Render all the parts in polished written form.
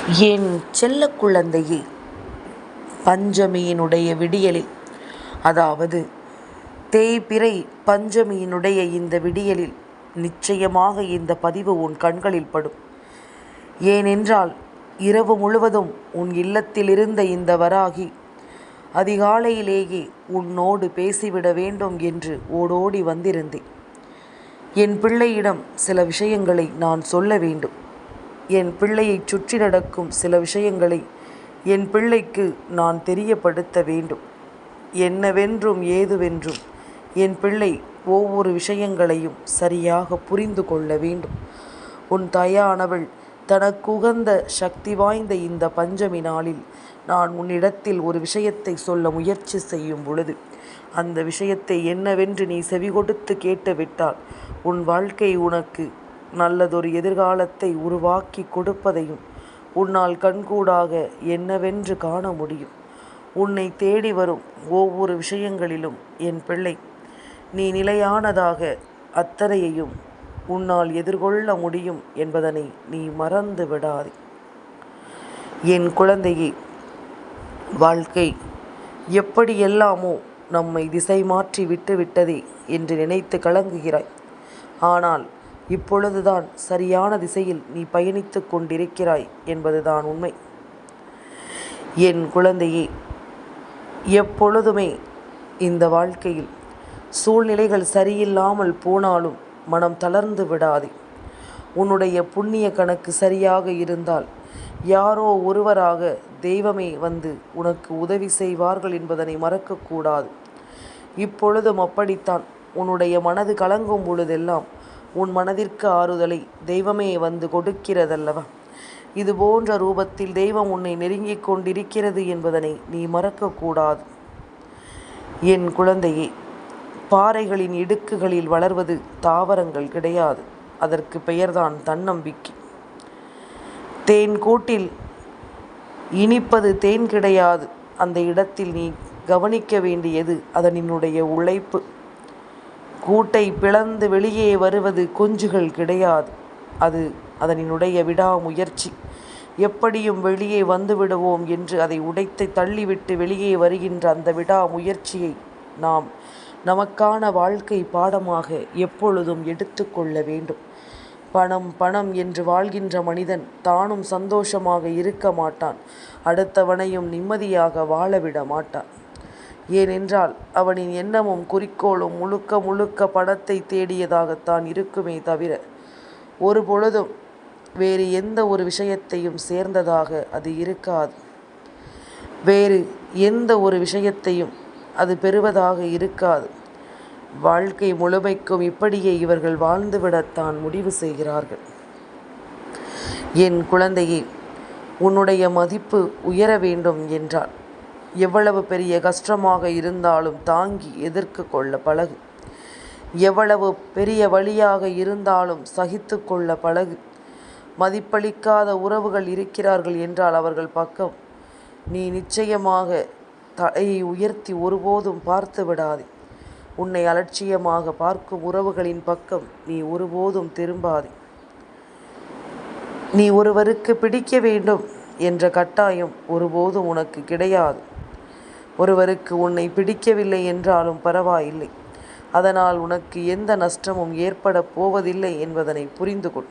என் செல்ல குழந்தையே, பஞ்சமியினுடைய விடியலில், அதாவது தேய்பிறை பஞ்சமியினுடைய இந்த விடியலில் நிச்சயமாக இந்த பதிவு உன் கண்களில் படும். ஏனென்றால் இரவு முழுவதும் உன் இல்லத்தில் இருந்த இந்த வராகி அதிகாலையிலேயே உன்னோடு பேசிவிட வேண்டும் என்று ஓடோடி வந்திருந்தேன். என் பிள்ளையிடம் சில விஷயங்களை நான் சொல்ல வேண்டும். என் பிள்ளையை சுற்றி நடக்கும் சில விஷயங்களை என் பிள்ளைக்கு நான் தெரியப்படுத்த வேண்டும். என்னவென்றும் ஏதுவென்றும் என் பிள்ளை ஒவ்வொரு விஷயங்களையும் சரியாக புரிந்து கொள்ள வேண்டும். உன் தாயானவள் தனக்குகந்த சக்தி வாய்ந்த இந்த பஞ்சமி நாளில் நான் உன்னிடத்தில் ஒரு விஷயத்தை சொல்ல முயற்சி செய்யும் பொழுது அந்த விஷயத்தை என்னவென்று நீ செவி கொடுத்து கேட்டுவிட்டால் உன் வாழ்க்கை உனக்கு நல்லதொரு எதிர்காலத்தை உருவாக்கி கொடுப்பதையும் உன்னால் கண்கூடாக என்னவென்று காண முடியும். உன்னை தேடி வரும் ஒவ்வொரு விஷயங்களிலும் என் பிள்ளை நீ நிலையானதாக அத்தனையையும் உன்னால் எதிர்கொள்ள முடியும் என்பதனை நீ மறந்து விடாதே. என் குழந்தையே, வாழ்க்கை எப்படியெல்லாமோ நம்மை திசை மாற்றி விட்டுவிட்டதே என்று நினைத்து கலங்குகிறாய். ஆனால் இப்பொழுதுதான் சரியான திசையில் நீ பயணித்து கொண்டிருக்கிறாய் என்பதுதான் உண்மை. என் குழந்தையே, எப்பொழுதுமே இந்த வாழ்க்கையில் சூழ்நிலைகள் சரியில்லாமல் போனாலும் மனம் தளர்ந்து விடாதே. உன்னுடைய புண்ணிய கணக்கு சரியாக இருந்தால் யாரோ ஒருவராக தெய்வமே வந்து உனக்கு உதவி செய்வார்கள் என்பதனை மறக்கக்கூடாது. இப்பொழுதும் அப்படித்தான். உன்னுடைய மனது கலங்கும் பொழுதெல்லாம் உன் மனதிற்கு ஆறுதலை தெய்வமே வந்து கொடுக்கிறதல்லவா? இது போன்ற ரூபத்தில் தெய்வம் உன்னை நெருங்கிக் கொண்டிருக்கிறது என்பதனை நீ மறக்கக்கூடாது. என் குழந்தையே, பாறைகளின் இடுக்குகளில் வளர்வது தாவரங்கள் கிடையாது. அதற்கு பெயர்தான் தன்னம்பிக்கை. தேன் கூட்டில் இனிப்பது தேன் கிடையாது. அந்த இடத்தில் நீ கவனிக்க வேண்டியது அதனுடைய உழைப்பு. கூட்டை பிளந்து வெளியே வருவது குஞ்சுகள் கிடையாது. அது அதனுடைய விடாமுயற்சி. எப்படியும் வெளியே வந்து விடுவோம் என்று அதை உடைத்து தள்ளிவிட்டு வெளியே வருகின்ற அந்த விடாமுயற்சியை நாம் நமக்கான வாழ்க்கை பாடமாக எப்பொழுதும் எடுத்துக்கொள்ள வேண்டும். பணம் பணம் என்று வாழ்கின்ற மனிதன் தானும் சந்தோஷமாக இருக்க மாட்டான். அடுத்தவனையும் நிம்மதியாக வாழவிட மாட்டான். ஏனென்றால் அவனின் எண்ணமும் குறிக்கோளும் முழுக்க முழுக்க பணத்தை தேடியதாகத்தான் இருக்குமே தவிர ஒரு பொழுதும் வேறு எந்த ஒரு விஷயத்தையும் சேர்ந்ததாக அது இருக்காது. வேறு எந்த ஒரு விஷயத்தையும் அது பெறுவதாக இருக்காது. வாழ்க்கை முழுமைக்கும் இப்படியே இவர்கள் வாழ்ந்துவிடத்தான் முடிவு செய்கிறார்கள். என் குழந்தையே, உன்னுடைய மதிப்பு உயர வேண்டும் என்றால் எவ்வளவு பெரிய கஷ்டமாக இருந்தாலும் தாங்கி எதிர்த்து கொள்ள பழகு. எவ்வளவு பெரிய வழியாக இருந்தாலும் சகித்து கொள்ள பழகு. மதிப்பளிக்காத உறவுகள் இருக்கிறார்கள் என்றால் அவர்கள் பக்கம் நீ நிச்சயமாக தலையை உயர்த்தி ஒருபோதும் பார்த்து விடாதே. உன்னை அலட்சியமாக பார்க்கும் உறவுகளின் பக்கம் நீ ஒருபோதும் திரும்பாதே. நீ ஒருவருக்கு பிடிக்க வேண்டும் என்ற கட்டாயம் ஒருபோதும் உனக்கு கிடையாது. ஒருவருக்கு உன்னை பிடிக்கவில்லை என்றாலும் பரவாயில்லை. அதனால் உனக்கு எந்த நஷ்டமும் ஏற்பட போவதில்லை என்பதனை புரிந்து கொள்.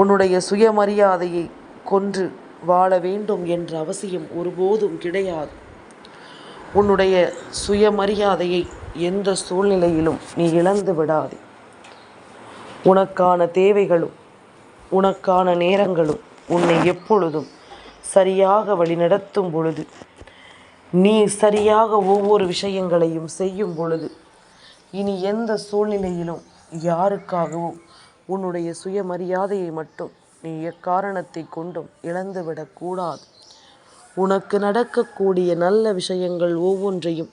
உன்னுடைய சுயமரியாதையை கொன்று வாழ வேண்டும் என்ற அவசியம் ஒருபோதும் கிடையாது. உன்னுடைய சுயமரியாதையை எந்த சூழ்நிலையிலும் நீ இழந்து விடாதே. உனக்கான தேவைகளும் உனக்கான நேரங்களும் உன்னை எப்பொழுதும் சரியாக வழிநடத்தும் பொழுது, நீ சரியாக ஒவ்வொரு விஷயங்களையும் செய்யும் பொழுது, இனி எந்த சூழ்நிலையிலும் யாருக்காகவும் உன்னுடைய சுயமரியாதையை மட்டும் நீ எக்காரணத்தை கொண்டும் இழந்துவிடக்கூடாது. உனக்கு நடக்கக்கூடிய நல்ல விஷயங்கள் ஒவ்வொன்றையும்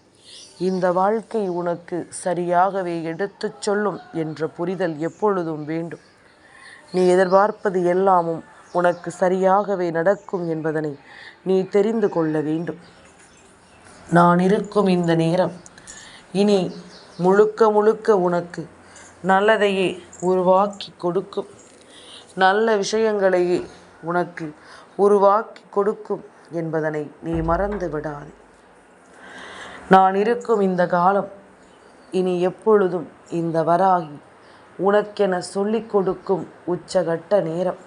இந்த வாழ்க்கை உனக்கு சரியாகவே எடுத்துச் சொல்லும் என்ற புரிதல் எப்பொழுதும் வேண்டும். நீ எதிர்பார்ப்பது எல்லாமும் உனக்கு சரியாகவே நடக்கும் என்பதனை நீ தெரிந்து கொள்ள வேண்டும். நான் இருக்கும் இந்த நேரம் இனி முழுக்க முழுக்க உனக்கு நல்லதையே உருவாக்கி கொடுக்கும். நல்ல விஷயங்களையே உனக்கு உருவாக்கி கொடுக்கும் என்பதனை நீ மறந்து விடாதே. நான் இருக்கும் இந்த காலம் இனி எப்பொழுதும் இந்த வராகி உனக்கென சொல்லிக் கொடுக்கும் உச்சகட்ட நேரம்.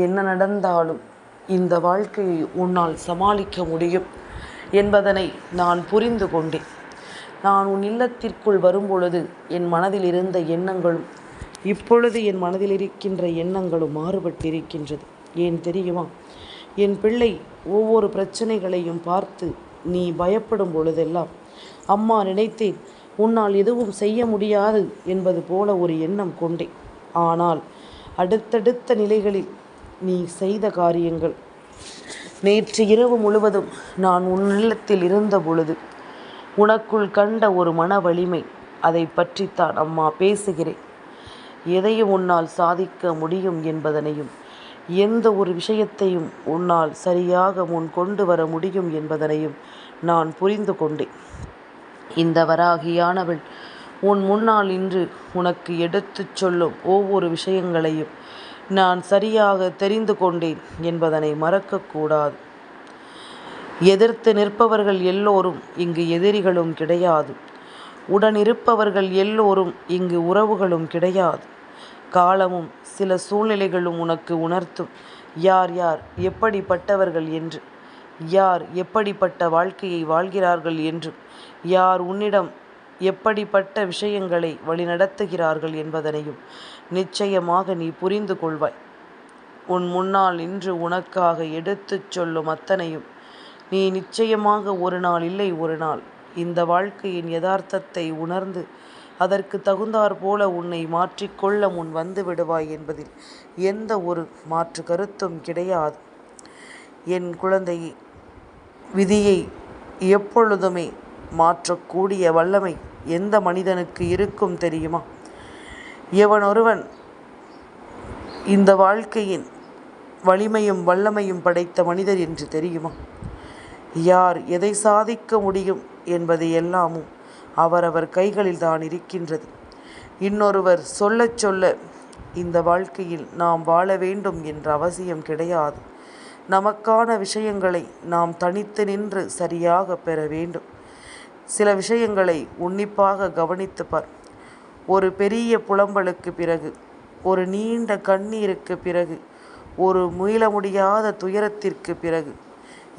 என்ன நடந்தாலும் இந்த வாழ்க்கையை உன்னால் சமாளிக்க முடியும் என்பதனை நான் புரிந்து கொண்டேன். நான் உன் இல்லத்திற்குள் வரும்பொழுது என் மனதில் இருந்த எண்ணங்களும் இப்பொழுது என் மனதில் இருக்கின்ற எண்ணங்களும் மாறுபட்டிருக்கின்றது. ஏன் தெரியுமா? என் பிள்ளை ஒவ்வொரு பிரச்சனைகளையும் பார்த்து நீ பயப்படும் பொழுதெல்லாம் அம்மா நினைத்தேன் உன்னால் எதுவும் செய்ய முடியாது என்பது போல ஒரு எண்ணம் கொண்டேன். ஆனால் அடுத்தடுத்த நிலைகளில் நீ செய்த காரியங்கள், நேற்று இரவு முழுவதும் நான் உன் இல்லத்தில் இருந்த பொழுது உனக்குள் கண்ட ஒரு மன வலிமை, அதை பற்றித்தான் அம்மா பேசுகிறேன். எதையும் உன்னால் சாதிக்க முடியும் என்பதனையும், எந்த ஒரு விஷயத்தையும் உன்னால் சரியாக முன் கொண்டு வர முடியும் என்பதனையும் நான் புரிந்து கொண்டேன். இந்த வராகியானவள் உன் முன்னால் இன்று உனக்கு எடுத்துச் சொல்லும் ஒவ்வொரு விஷயங்களையும் நான் சரியாக தெரிந்து கொண்டேன் என்பதனை மறக்கக்கூடாது. எதிர்த்து நிற்பவர்கள் எல்லோரும் இங்கு எதிரிகளும் கிடையாது. உடனிருப்பவர்கள் எல்லோரும் இங்கு உறவுகளும் கிடையாது. காலமும் சில சூழ்நிலைகளும் உனக்கு உணர்த்தும் யார் யார் எப்படிப்பட்டவர்கள் என்று, யார் எப்படிப்பட்ட வாழ்க்கையை வாழ்கிறார்கள் என்றும், யார் உன்னிடம் எப்படிப்பட்ட விஷயங்களை வழிநடத்துகிறார்கள் என்பதனையும் நிச்சயமாக நீ புரிந்து கொள்வாய். உன் முன்னால் இன்று உனக்காக எடுத்துச் சொல்லும் அத்தனையும் நீ நிச்சயமாக ஒரு நாள் இல்லை ஒரு நாள் இந்த வாழ்க்கையின் யதார்த்தத்தை உணர்ந்து அதற்கு தகுந்தாற் போல உன்னை மாற்றிக்கொள்ள முன் வந்து விடுவாய் என்பதில் எந்த ஒரு மாற்று கருத்தும் கிடையாது. என் குழந்தையே, விதியை எப்பொழுதுமே மாற்றக்கூடிய வல்லமை எந்த மனிதனுக்கு இருக்கும் தெரியுமா? எவனொருவன் இந்த வாழ்க்கையின் வலிமையும் வல்லமையும் படைத்த மனிதர் என்று தெரியுமா? யார் எதை சாதிக்க முடியும் என்பது எல்லாமும் அவரவர் கைகளில் தான் இருக்கின்றது. இன்னொருவர் சொல்ல சொல்ல இந்த வாழ்க்கையில் நாம் வாழ வேண்டும் என்ற அவசியம் கிடையாது. நமக்கான விஷயங்களை நாம் தனித்து நின்று சரியாக பெற வேண்டும். சில விஷயங்களை உன்னிப்பாக கவனித்து பார். ஒரு பெரிய புலம்பலுக்கு பிறகு, ஒரு நீண்ட கண்ணீருக்கு பிறகு, ஒரு மீள முடியாத துயரத்திற்கு பிறகு,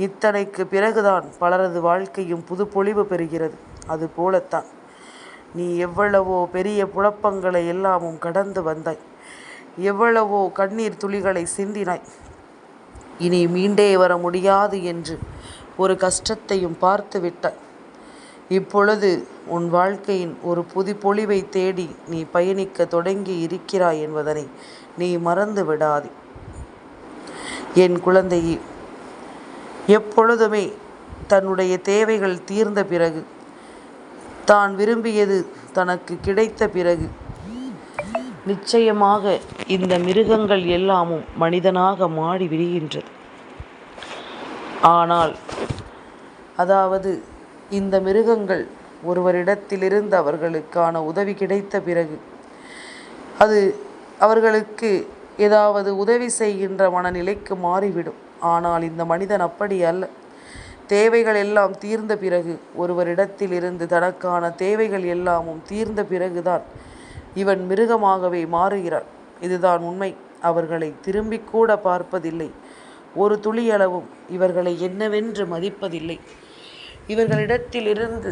இத்தனைக்கு பிறகுதான் பலரது வாழ்க்கையும் புது பொலிவு பெறுகிறது. அதுபோலத்தான் நீ எவ்வளவோ பெரிய குழப்பங்களை எல்லாமும் கடந்து வந்தாய். எவ்வளவோ கண்ணீர் துளிகளை சிந்தினாய். இனி மீண்டே வர முடியாது என்று ஒரு கஷ்டத்தையும் பார்த்து விட்டாய். இப்பொழுது உன் வாழ்க்கையின் ஒரு புது பொலிவை தேடி நீ பயணிக்க தொடங்கி இருக்கிறாய் என்பதனை நீ மறந்து விடாதே. என் குழந்தையே, எப்பொழுதுமே தன்னுடைய தேவைகள் தீர்ந்த பிறகு, தான் விரும்பியது தனக்கு கிடைத்த பிறகு நிச்சயமாக இந்த மிருகங்கள் எல்லாமும் மனிதனாக மாறி விடுகின்றது. ஆனால் அதாவது இந்த மிருகங்கள் ஒருவரிடத்திலிருந்து அவர்களுக்கான உதவி கிடைத்த பிறகு அது அவர்களுக்கு ஏதாவது உதவி செய்கின்ற மனநிலைக்கு மாறிவிடும். ஆனால் இந்த மனிதன் அப்படி அல்ல. தேவைகள் எல்லாம் தீர்ந்த பிறகு, ஒருவரிடத்திலிருந்து தனக்கான தேவைகள் எல்லாமும் தீர்ந்த பிறகுதான் இவன் மிருகமாகவே மாறுகிறான். இதுதான் உண்மை. அவர்களை திரும்பி கூட பார்ப்பதில்லை. ஒரு துளியளவும் இவர்களை என்னவென்று மதிப்பதில்லை. இவர்களிடத்திலிருந்து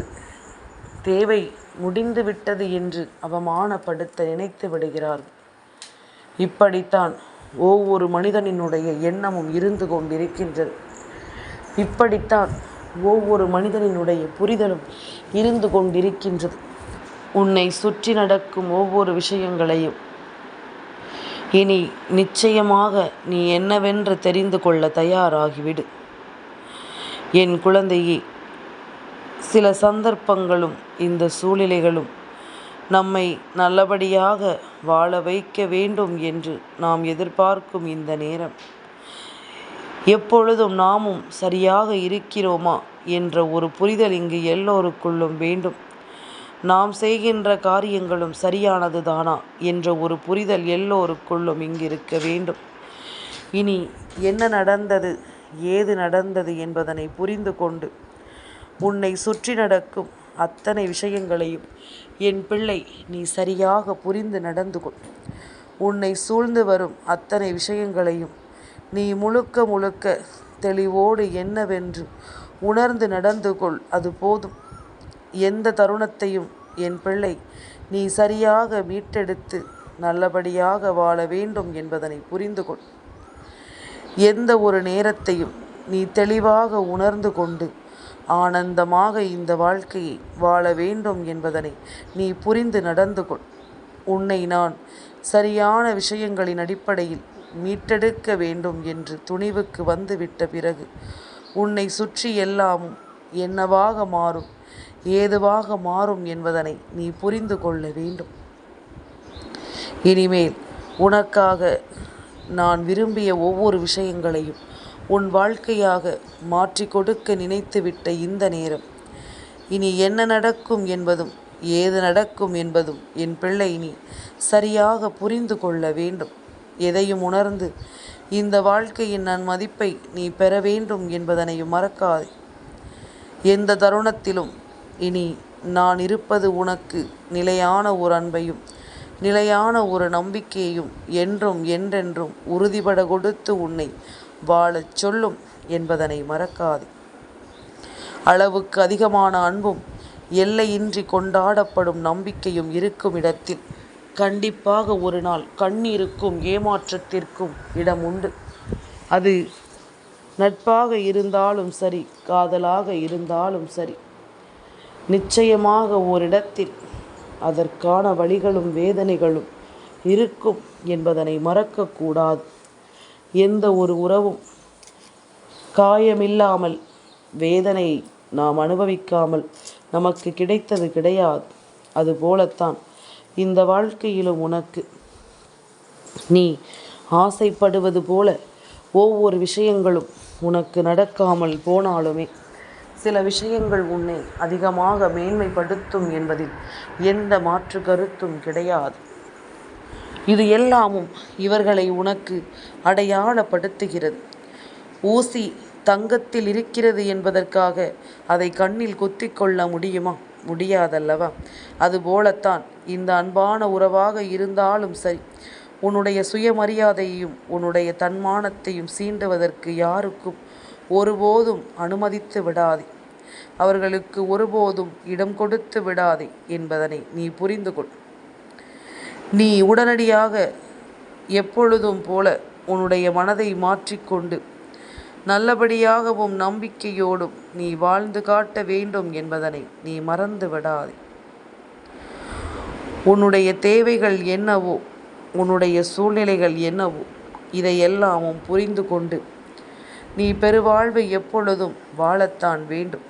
தேவை முடிந்துவிட்டது என்று அவமானப்படுத்த நினைத்து விடுகிறார்கள். இப்படித்தான் ஒவ்வொரு மனிதனினுடைய எண்ணமும் இருந்து கொண்டிருக்கின்றது. இப்படித்தான் ஒவ்வொரு மனிதனினுடைய புரிதலும் இருந்து கொண்டிருக்கின்றது. உன்னை சுற்றி நடக்கும் ஒவ்வொரு விஷயங்களையும் இனி நிச்சயமாக நீ என்னவென்று தெரிந்து கொள்ள தயாராகிவிடு. என் குழந்தையே, சில சந்தர்ப்பங்களும் இந்த சூழ்நிலைகளும் நம்மை நல்லபடியாக வாழ வைக்க வேண்டும் என்று நாம் எதிர்பார்க்கும் இந்த நேரம், எப்பொழுதும் நாமும் சரியாக இருக்கிறோமா என்ற ஒரு புரிதல் இங்கு எல்லோருக்குள்ளும் வேண்டும். நாம் செய்கின்ற காரியங்களும் சரியானது தானா என்ற ஒரு புரிதல் எல்லோருக்குள்ளும் இங்கு இருக்க வேண்டும். இனி என்ன நடந்தது, ஏது நடந்தது என்பதனை புரிந்து கொண்டு உன்னை சுற்றி நடக்கும் அத்தனை விஷயங்களையும் என் பிள்ளை நீ சரியாக புரிந்து நடந்து கொள். உன்னை சூழ்ந்து வரும் அத்தனை விஷயங்களையும் நீ முழுக்க முழுக்க தெளிவோடு என்னவென்று உணர்ந்து நடந்து கொள். அது போதும். எந்த தருணத்தையும் என் பிள்ளை நீ சரியாக மீட்டெடுத்து நல்லபடியாக வாழ வேண்டும் என்பதனை புரிந்து கொள். எந்த ஒரு நேரத்தையும் நீ தெளிவாக உணர்ந்து கொண்டு ஆனந்தமாக இந்த வாழ்க்கையை வாழ வேண்டும் என்பதனை நீ புரிந்து நடந்து கொள். உன்னை நான் சரியான விஷயங்களின் அடிப்படையில் மீட்டெடுக்க வேண்டும் என்று துணிவுக்கு வந்துவிட்ட பிறகு உன்னை சுற்றி எல்லாமும் என்னவாக மாறும், ஏதுவாக மாறும் என்பதனை நீ புரிந்து கொள்ள வேண்டும். இனிமேல் உனக்காக நான் விரும்பிய ஒவ்வொரு விஷயங்களையும் உன் வாழ்க்கையாக மாற்றி கொடுக்க நினைத்துவிட்ட இந்த நேரம் இனி என்ன நடக்கும் என்பதும் ஏது நடக்கும் என்பதும் என் பிள்ளை நீ சரியாக புரிந்து கொள்ள வேண்டும். எதையும் உணர்ந்து இந்த வாழ்க்கையின் மதிப்பை நீ பெற வேண்டும் என்பதனையும் மறக்காதே. எந்த தருணத்திலும் இனி நான் இருப்பது உனக்கு நிலையான ஒரு அன்பையும் நிலையான ஒரு நம்பிக்கையையும் என்றும் என்றென்றும் உறுதிபட கொடுத்து உன்னை வாழச் சொல்லும் என்பதனை மறக்காதே. அளவுக்கு அதிகமான அன்பும் எல்லையின்றி கொண்டாடப்படும் நம்பிக்கையும் இருக்கும் இடத்தில் கண்டிப்பாக ஒரு நாள் கண்ணீருக்கும் ஏமாற்றத்திற்கும் இடம் உண்டு. அது நட்பாக இருந்தாலும் சரி, காதலாக இருந்தாலும் சரி, நிச்சயமாக ஓரிடத்தில் அதற்கான வலிகளும் வேதனைகளும் இருக்கும் என்பதனை மறக்கக்கூடாது. எந்த ஒரு உறவும் காயமில்லாமல் வேதனையை நாம் அனுபவிக்காமல் நமக்கு கிடைத்தது கிடையாது. அதுபோலத்தான் இந்த வாழ்க்கையிலும் உனக்கு நீ ஆசைப்படுவது போல ஒவ்வொரு விஷயங்களும் உனக்கு நடக்காமல் போனாலுமே சில விஷயங்கள் உன்னை அதிகமாக மேன்மைப்படுத்தும் என்பதில் எந்த மாற்று கருத்தும் கிடையாது. இது எல்லாமும் இவர்களை உனக்கு அடையாளப்படுத்துகிறது. ஊசி தங்கத்தில் இருக்கிறது என்பதற்காக அதை கண்ணில் குத்திக்கொள்ள முடியுமா? முடியாதல்லவா? அதுபோலத்தான் இந்த அன்பான உறவாக இருந்தாலும் சரி, உன்னுடைய சுயமரியாதையையும் உன்னுடைய தன்மானத்தையும் சீண்டுவதற்கு யாருக்கும் ஒருபோதும் அனுமதித்து விடாதே. அவர்களுக்கு ஒருபோதும் இடம் கொடுத்து விடாதே என்பதனை நீ புரிந்து கொள். நீ உடனடியாக எப்பொழுதும் போல உன்னுடைய மனதை மாற்றிக்கொண்டு நல்லபடியாகவும் நம்பிக்கையோடும் நீ வாழ்ந்து காட்ட வேண்டும் என்பதனை நீ மறந்து விடாதே. உன்னுடைய தேவைகள் என்னவோ, உன்னுடைய சூழ்நிலைகள் என்னவோ, இதையெல்லாமும் புரிந்து கொண்டு நீ பெருவாழ்வை எப்பொழுதும் வாழத்தான் வேண்டும்.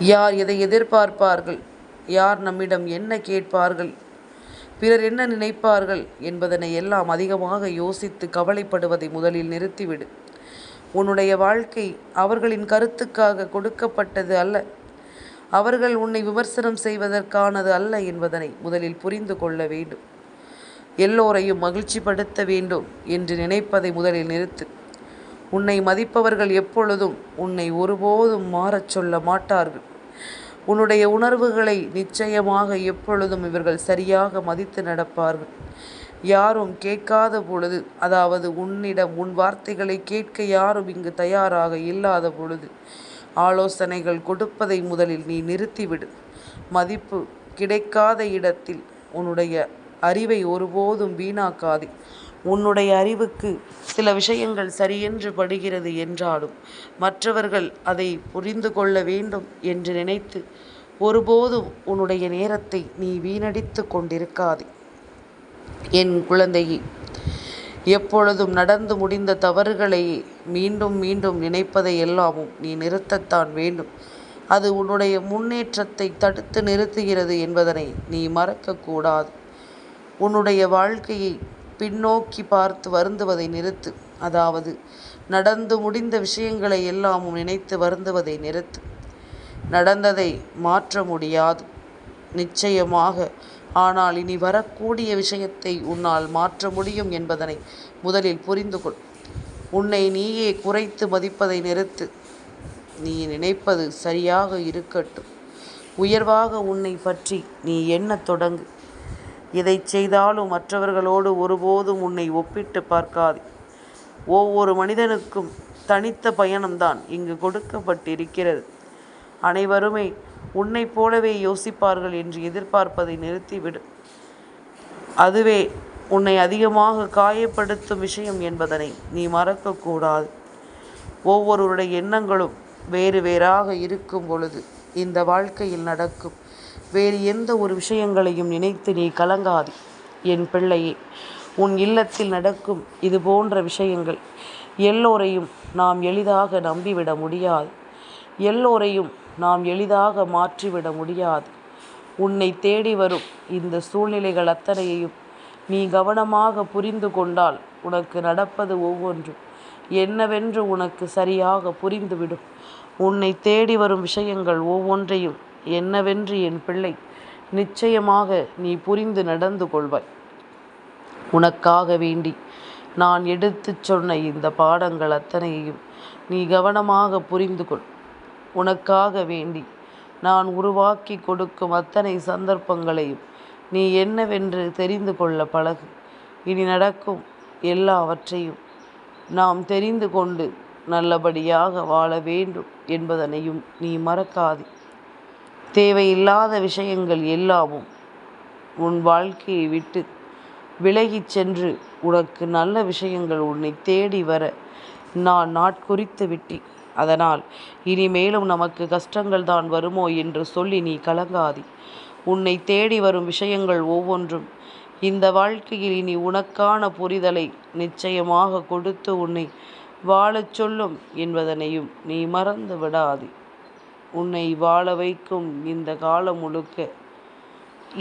யார் எதை எதிர்பார்ப்பார்கள், யார் நம்மிடம் என்ன கேட்பார்கள், பிறர் என்ன நினைப்பார்கள் என்பதனை எல்லாம் அதிகமாக யோசித்து கவலைப்படுவதை முதலில் நிறுத்திவிடு. உன்னுடைய வாழ்க்கை அவர்களின் கருத்துக்காக கொடுக்கப்பட்டது அல்ல. அவர்கள் உன்னை விமர்சனம் செய்வதற்கானது அல்ல என்பதனை முதலில் புரிந்து கொள்ள வேண்டும். எல்லோரையும் மகிழ்ச்சிப்படுத்த வேண்டும் என்று நினைப்பதை முதலில் நிறுத்து. உன்னை மதிப்பவர்கள் எப்பொழுதும் உன்னை ஒருபோதும் மாறச் சொல்ல மாட்டார்கள். உன்னுடைய உணர்வுகளை நிச்சயமாக எப்பொழுதும் இவர்கள் சரியாக மதித்து நடப்பார்கள். யாரும் கேட்காத பொழுது, அதாவது உன்னிடம் உன் வார்த்தைகளை கேட்க யாரும் இங்கு தயாராக இல்லாத பொழுது ஆலோசனைகள் கொடுப்பதை முதலில் நீ நிறுத்திவிடு. மதிப்பு கிடைக்காத இடத்தில் உன்னுடைய அறிவை ஒருபோதும் வீணாக்காதே. உன்னுடைய அறிவுக்கு சில விஷயங்கள் சரியென்று படுகிறது என்றாலும் மற்றவர்கள் அதை புரிந்து கொள்ள வேண்டும் என்று நினைத்து ஒருபோதும் உன்னுடைய நேரத்தை நீ வீணடித்து கொண்டிருக்காதே. என் குழந்தையே, எப்பொழுதும் நடந்து முடிந்த தவறுகளை மீண்டும் மீண்டும் நினைப்பதை எல்லாமும் நீ நிறுத்தத்தான் வேண்டும். அது உன்னுடைய முன்னேற்றத்தை தடுத்து நிறுத்துகிறது என்பதனை நீ மறக்கக்கூடாது. உன்னுடைய வாழ்க்கையை பின்னோக்கி பார்த்து வருந்துவதை நிறுத்து. அதாவது நடந்து முடிந்த விஷயங்களை எல்லாமும் நினைத்து வருந்துவதை நிறுத்து. நடந்ததை மாற்ற முடியாது நிச்சயமாக, ஆனால் இனி வரக்கூடிய விஷயத்தை உன்னால் மாற்ற முடியும் என்பதனை முதலில் புரிந்து கொள். உன்னை நீயே குறைத்து மதிப்பதை நிறுத்து. நீ நினைப்பது சரியாக இருக்கட்டும். உயர்வாக உன்னை பற்றி நீ எண்ணத் தொடங்கு. எதை செய்தாலும் மற்றவர்களோடு ஒருபோதும் உன்னை ஒப்பிட்டு பார்க்காதே. ஒவ்வொரு மனிதனுக்கும் தனித்த பயணம்தான் இங்கு கொடுக்கப்பட்டிருக்கிறது. அனைவருமே உன்னைப் போலவே யோசிப்பார்கள் என்று எதிர்பார்ப்பதை நிறுத்திவிடு. அதுவே உன்னை அதிகமாக காயப்படுத்தும் விஷயம் என்பதனை நீ மறக்கக்கூடாது. ஒவ்வொருவருடைய எண்ணங்களும் வேறு வேறாக இருக்கும் பொழுது இந்த வாழ்க்கையில் நடக்கும் வேறு எந்த ஒரு விஷயங்களையும் நினைத்து நீ கலங்காதே. என் பிள்ளையே, உன் இல்லத்தில் நடக்கும் இது போன்ற விஷயங்கள் எல்லோரையும் நாம் எளிதாக நம்பிவிட முடியாது. எல்லோரையும் நாம் எளிதாக மாற்றிவிட முடியாது. உன்னை தேடி வரும் இந்த சூழ்நிலைகள் அத்தனையையும் நீ கவனமாக புரிந்து கொண்டால் உனக்கு நடப்பது ஒவ்வொன்றும் என்னவென்று உனக்கு சரியாக புரிந்துவிடும். உன்னை தேடி வரும் விஷயங்கள் ஒவ்வொன்றையும் என்னவென்று என் பிள்ளை நிச்சயமாக நீ புரிந்து நடந்து கொள்வாய். உனக்காக வேண்டி நான் எடுத்துச் சொன்ன இந்த பாடங்கள் அத்தனையையும் நீ கவனமாக புரிந்து கொள். உனக்காக வேண்டி நான் உருவாக்கி கொடுக்கும் அத்தனை சந்தர்ப்பங்களையும் நீ என்னவென்று தெரிந்து கொள்ள பழகு. இனி நடக்கும் எல்லாவற்றையும் நாம் தெரிந்து கொண்டு நல்லபடியாக வாழ வேண்டும் என்பதனையும் நீ மறக்காதே. தேவையில்லாத விஷயங்கள் எல்லாமும் உன் வாழ்க்கையை விட்டு விலகிச் சென்று உனக்கு நல்ல விஷயங்கள் உன்னை தேடி வர நான் நாட்குறித்து விட்டேன். அதனால் இனிமேலும் நமக்கு கஷ்டங்கள் தான் வருமோ என்று சொல்லி நீ கலங்காதே. உன்னை தேடி வரும் விஷயங்கள் ஒவ்வொன்றும் இந்த வாழ்க்கையில் இனி உனக்கான புரிதலை நிச்சயமாக கொடுத்து உன்னை வாழச் சொல்லும் என்பதனையும் நீ மறந்து விடாதே. உன்னை வாழ வைக்கும் இந்த காலம் முழுக்க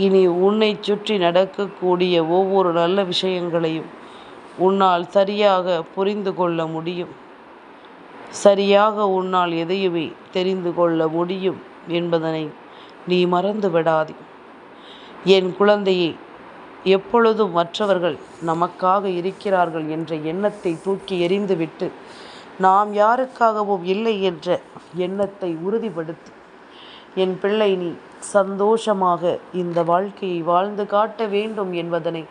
இனி உன்னை சுற்றி நடக்கக்கூடிய ஒவ்வொரு நல்ல விஷயங்களையும் உன்னால் சரியாக புரிந்து கொள்ள முடியும். சரியாக உன்னால் எதையுமே தெரிந்து கொள்ள முடியும் என்பதனை நீ மறந்து விடாதே. என் குழந்தையே, எப்பொழுதும் மற்றவர்கள் நமக்காக இருக்கிறார்கள் என்ற எண்ணத்தை தூக்கி எறிந்துவிட்டு நாம் யாருக்காகவும் இல்லை என்ற எண்ணத்தை உறுதிப்படுத்து. என் பிள்ளை, நீ சந்தோஷமாக இந்த வாழ்க்கையை வாழ்ந்து காட்ட வேண்டும் என்பதனை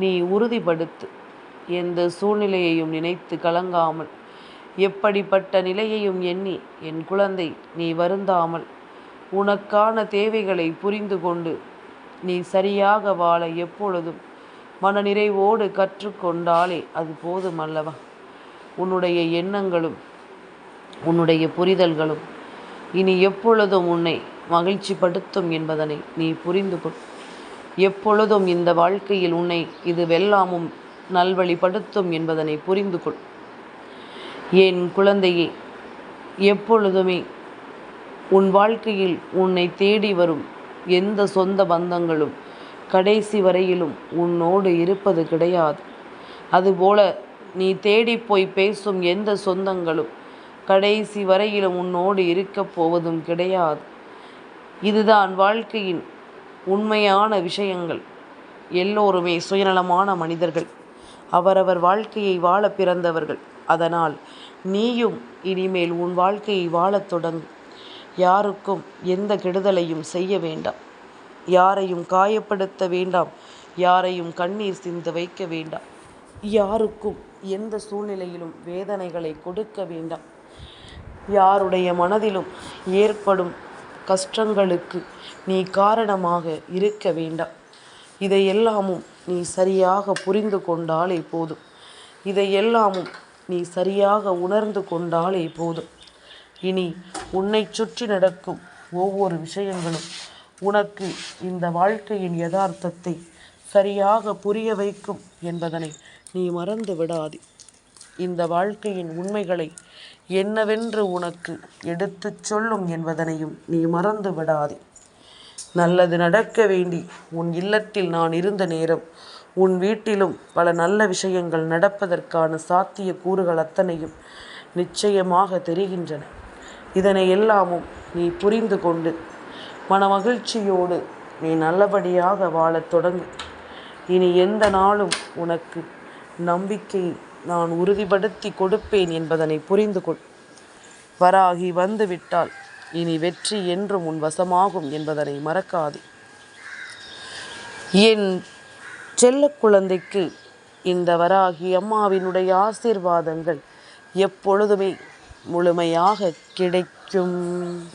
நீ உறுதிப்படுத்து. எந்த சூழ்நிலையையும் நினைத்து கலங்காமல், எப்படிப்பட்ட நிலையையும் எண்ணி என் குழந்தை நீ வருந்தாமல், உனக்கான தேவைகளை புரிந்து கொண்டு நீ சரியாக வாழ எப்பொழுதும் மனநிறைவோடு கற்றுக்கொண்டாலே அது போதும் அல்லவா? உன்னுடைய எண்ணங்களும் உன்னுடைய புரிதல்களும் இனி எப்பொழுதும் உன்னை மகிழ்ச்சிப்படுத்தும் என்பதனை நீ புரிந்து கொள். எப்பொழுதும் இந்த வாழ்க்கையில் உன்னை இது வெல்லாமும் நல்வழிப்படுத்தும் என்பதனை புரிந்து கொள். என் குழந்தையே, எப்பொழுதுமே உன் வாழ்க்கையில் உன்னை தேடி வரும் எந்த சொந்த பந்தங்களும் கடைசி வரையிலும் உன்னோடு இருப்பது கிடையாது. அதுபோல நீ தேடி போய் பேசும் எந்த சொந்தங்களும் கடைசி வரையிலும் உன்னோடு இருக்கப் போவதும் கிடையாது. இதுதான் வாழ்க்கையின் உண்மையான விஷயங்கள். எல்லோருமே சுயநலமான மனிதர்கள், அவரவர் வாழ்க்கையை வாழ பிறந்தவர்கள். அதனால் நீயும் இனிமேல் உன் வாழ்க்கையை வாழத் தொடங்கு. யாருக்கும் எந்த கெடுதலையும் செய்ய வேண்டாம். யாரையும் காயப்படுத்த வேண்டாம். யாரையும் கண்ணீர் சிந்த வைக்க வேண்டாம். யாருக்கும் எந்த சூழ்நிலையிலும் வேதனைகளை கொடுக்க வேண்டாம். யாருடைய மனதிலும் ஏற்படும் கஷ்டங்களுக்கு நீ காரணமாக இருக்க வேண்டாம். இதையெல்லாமும் நீ சரியாக புரிந்து கொண்டாலே போதும். இதையெல்லாமும் நீ சரியாக உணர்ந்து கொண்டாலே போதும். இனி உன்னை சுற்றி நடக்கும் ஒவ்வொரு விஷயங்களும் உனக்கு இந்த வாழ்க்கையின் யதார்த்தத்தை சரியாக புரிய வைக்கும் என்பதனை நீ மறந்து விடாதே. இந்த வாழ்க்கையின் உண்மைகளை என்னவென்று உனக்கு எடுத்துச் சொல்லும் என்பதனையும் நீ மறந்து விடாதே. நல்லது நடக்க வேண்டி உன் இல்லத்தில் நான் இருந்த நேரம் உன் வீட்டிலும் பல நல்ல விஷயங்கள் நடப்பதற்கான சாத்திய கூறுகள் அத்தனையும் நிச்சயமாக தெரிகின்றன. இதனை எல்லாமும் நீ புரிந்து கொண்டு மனமகிழ்ச்சியோடு நீ நல்லபடியாக வாழத் தொடங்கு. இனி எந்த நாளும் உனக்கு நம்பிக்கையை நான் உறுதிப்படுத்தி கொடுப்பேன் என்பதனை புரிந்து கொள். வராகி வந்துவிட்டால் இனி வெற்றி என்றும் உன் வசமாகும் என்பதனை மறக்காதே. என் செல்ல குழந்தைக்கு இந்த வராகி அம்மாவினுடைய ஆசீர்வாதங்கள் எப்பொழுதுமே முழுமையாக கிடைக்கும்.